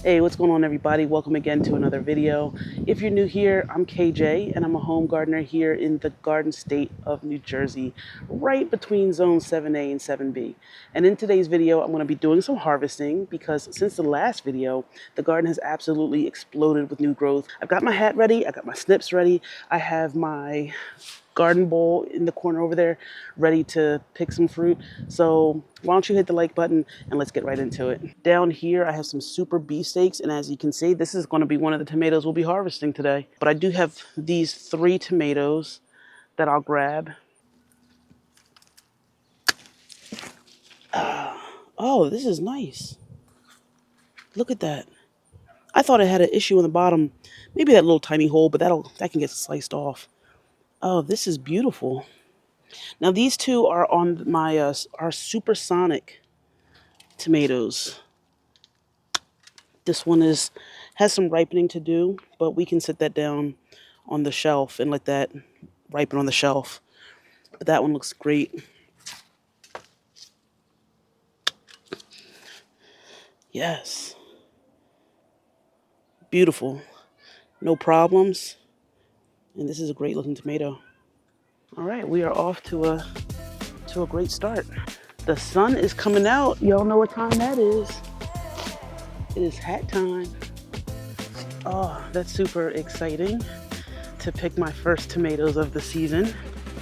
Hey, what's going on, everybody? Welcome again to another video. If you're new here, I'm KJ, and I'm a home gardener here in the Garden State of New Jersey, right between Zone 7A and 7B. And in today's video, I'm going to be doing some harvesting because since the last video, the garden has absolutely exploded with new growth. I've got my hat ready, I got my snips ready, I have my garden bowl in the corner over there ready to pick some fruit. So why don't you hit the like button and let's get right into it. Down here I have some super beefsteaks, and as you can see, this is going to be one of the tomatoes we'll be harvesting today. But I do have these 3 tomatoes that I'll grab. Oh, this is nice. Look at that. I thought it had an issue on the bottom, maybe that little tiny hole, but that can get sliced off. Oh, this is beautiful. Now these two are on my our supersonic tomatoes. This one has some ripening to do, but we can sit that down on the shelf and let that ripen on the shelf. But that one looks great. Yes. Beautiful. No problems. And this is a great looking tomato. All right, we are off to a great start. The sun is coming out. Y'all know what time that is. It is hat time. Oh, that's super exciting to pick my first tomatoes of the season.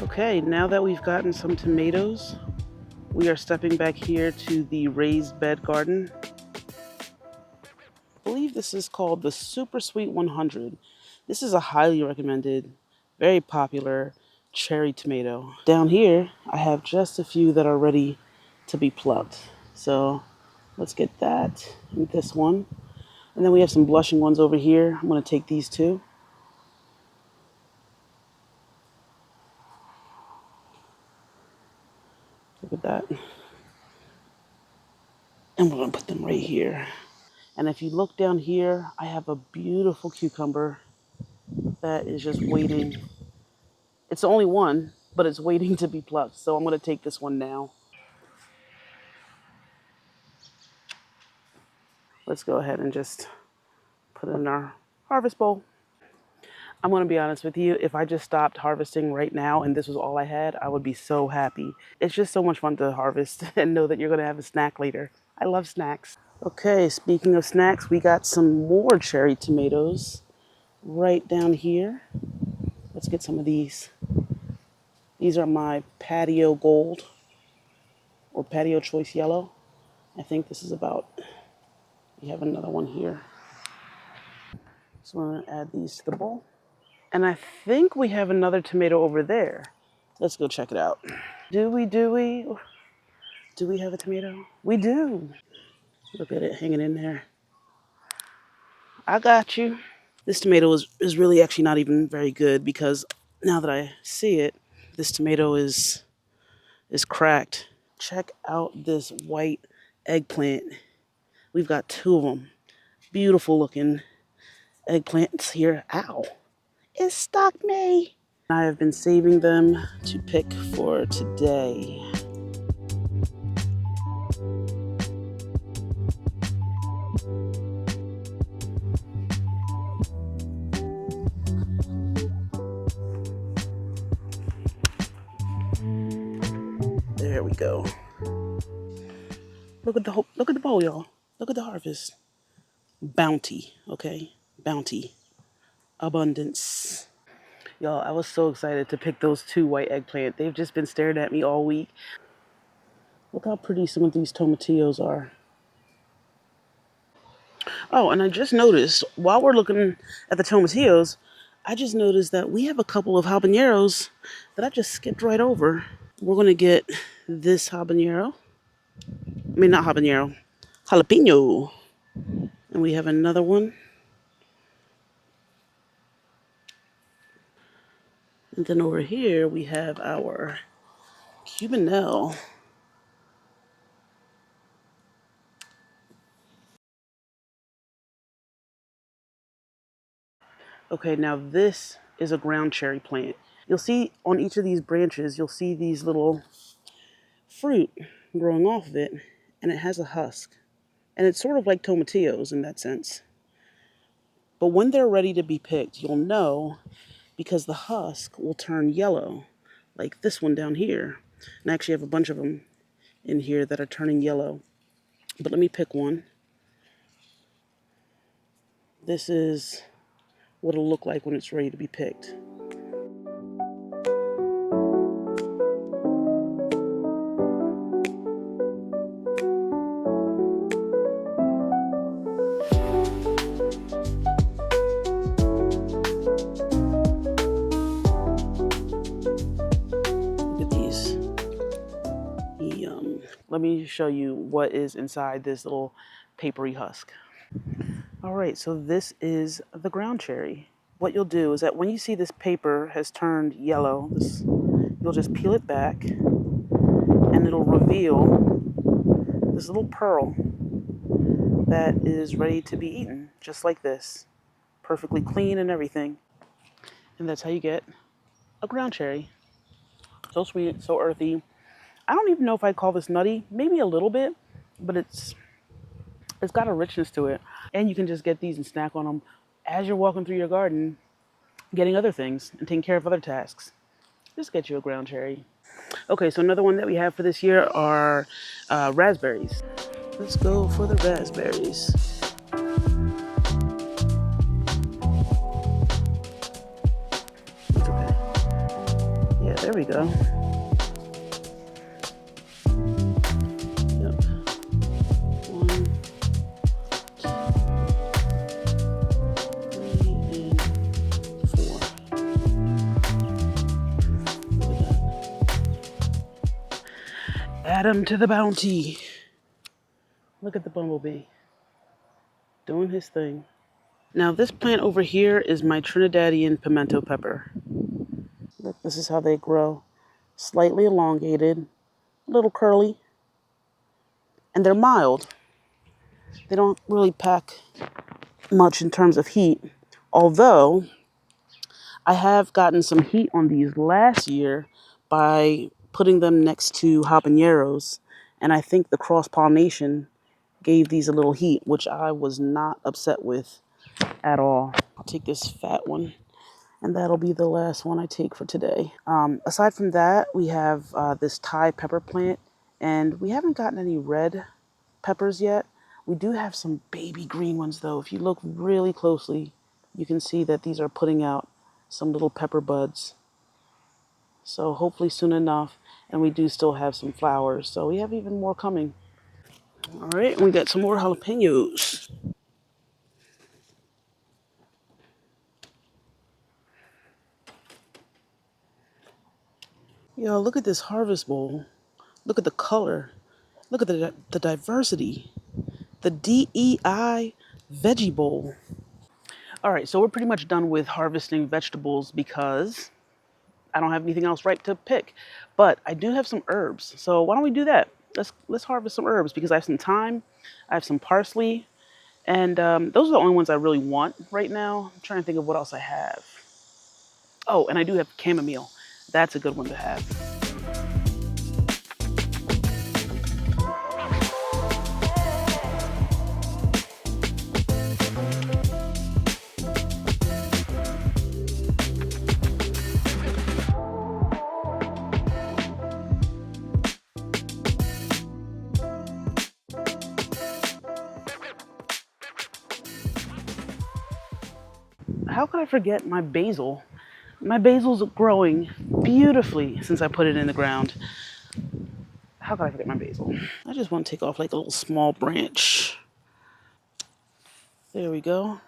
Okay, now that we've gotten some tomatoes, we are stepping back here to the raised bed garden. I believe this is called the Super Sweet 100. This is a highly recommended, very popular cherry tomato. Down here, I have just a few that are ready to be plucked. So let's get that and this one. And then we have some blushing ones over here. I'm going to take these two. Look at that. And we're going to put them right here. And if you look down here, I have a beautiful cucumber that is just waiting. It's the only one, but it's waiting to be plucked. So I'm going to take this one now. Let's go ahead and just put it in our harvest bowl. I'm going to be honest with you. If I just stopped harvesting right now and this was all I had, I would be so happy. It's just so much fun to harvest and know that you're going to have a snack later. I love snacks. Okay, speaking of snacks, we got some more cherry tomatoes right down here. Let's get some of these. These are my Patio Gold or Patio Choice Yellow. I think this is about, we have another one here. So I'm going to add these to the bowl. And I think we have another tomato over there. Let's go check it out. Do we have a tomato? We do. Look at it hanging in there. I got you. This tomato is really actually not even very good because now that I see it, this tomato is cracked. Check out this white eggplant. We've got 2 of them. Beautiful looking eggplants here. Ow. It stuck me. I have been saving them to pick for today. There we go. Look at the bowl, y'all. Look at the harvest. Bounty, okay? Bounty. Abundance. Y'all, I was so excited to pick those 2 white eggplant. They've just been staring at me all week. Look how pretty some of these tomatillos are. Oh, and I just noticed, while we're looking at the tomatillos, I just noticed that we have a couple of habaneros that I just skipped right over. We're going to get this habanero. I mean, not habanero. Jalapeno. And we have another one. And then over here, we have our Cubanelle. Okay, now this is a ground cherry plant. You'll see on each of these branches, you'll see these little fruit growing off of it, and it has a husk. And it's sort of like tomatillos in that sense. But when they're ready to be picked, you'll know because the husk will turn yellow, like this one down here. And I actually have a bunch of them in here that are turning yellow. But let me pick one. This is what it'll look like when it's ready to be picked. Look at these. Yum. Let me show you what is inside this little papery husk. All right, so this is the ground cherry. What you'll do is that when you see this paper has turned yellow, you'll just peel it back and it'll reveal this little pearl that is ready to be eaten, just like this. Perfectly clean and everything. And that's how you get a ground cherry. So sweet, so earthy. I don't even know if I'd call this nutty, maybe a little bit, but it's got a richness to it. And you can just get these and snack on them as you're walking through your garden, getting other things and taking care of other tasks. Just get you a ground cherry. Okay, so another one that we have for this year are raspberries. Let's go for the raspberries. It's okay. Yeah, there we go. Yep. 1, 2, 3, and 4. Look at that. Add 'em to the bounty. Look at the bumblebee doing his thing. Now this plant over here is my Trinidadian pimento pepper. Look, this is how they grow. Slightly elongated, a little curly, and they're mild. They don't really pack much in terms of heat, although I have gotten some heat on these last year by putting them next to habaneros, and I think the cross-pollination gave these a little heat, which I was not upset with at all. I'll take this fat one, and that'll be the last one I take for today. Aside from that, we have this Thai pepper plant, and we haven't gotten any red peppers yet. We do have some baby green ones, though. If you look really closely, you can see that these are putting out some little pepper buds. So hopefully soon enough, and we do still have some flowers, so we have even more coming. All right, we got some more jalapenos. Yo, look at this harvest bowl. Look at the color. Look at the diversity. The DEI Veggie Bowl. All right, so we're pretty much done with harvesting vegetables because I don't have anything else ripe to pick. But I do have some herbs. So why don't we do that? Let's harvest some herbs because I have some thyme, I have some parsley, and those are the only ones I really want right now. I'm trying to think of what else I have. Oh, and I do have chamomile. That's a good one to have. How could I forget my basil? My basil's growing beautifully since I put it in the ground. How could I forget my basil? I just want to take off like a little small branch. There we go.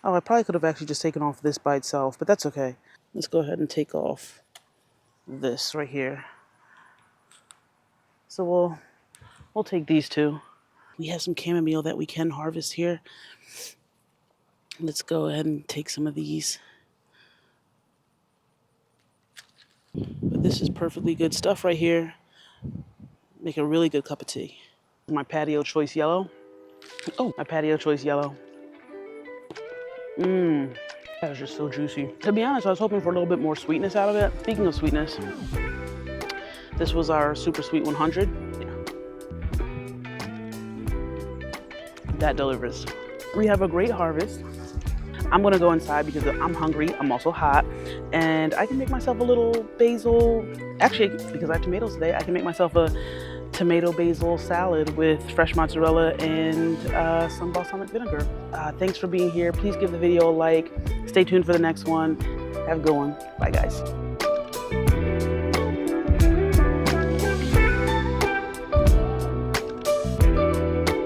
Oh, I probably could have actually just taken off this by itself, but that's okay. Let's go ahead and take off this right here. So we'll take these two. We have some chamomile that we can harvest here. Let's go ahead and take some of these. But this is perfectly good stuff right here. Make a really good cup of tea. My patio choice yellow. Oh, my patio choice yellow. That was just so juicy. To be honest, I was hoping for a little bit more sweetness out of it. Speaking of sweetness, this was our super sweet 100. that delivers. We have a great harvest. I'm gonna go inside because I'm hungry, I'm also hot, and I can make myself a little basil, actually, because I have tomatoes today, I can make myself a tomato basil salad with fresh mozzarella and some balsamic vinegar. Thanks for being here. Please give the video a like. Stay tuned for the next one. Have a good one. Bye, guys.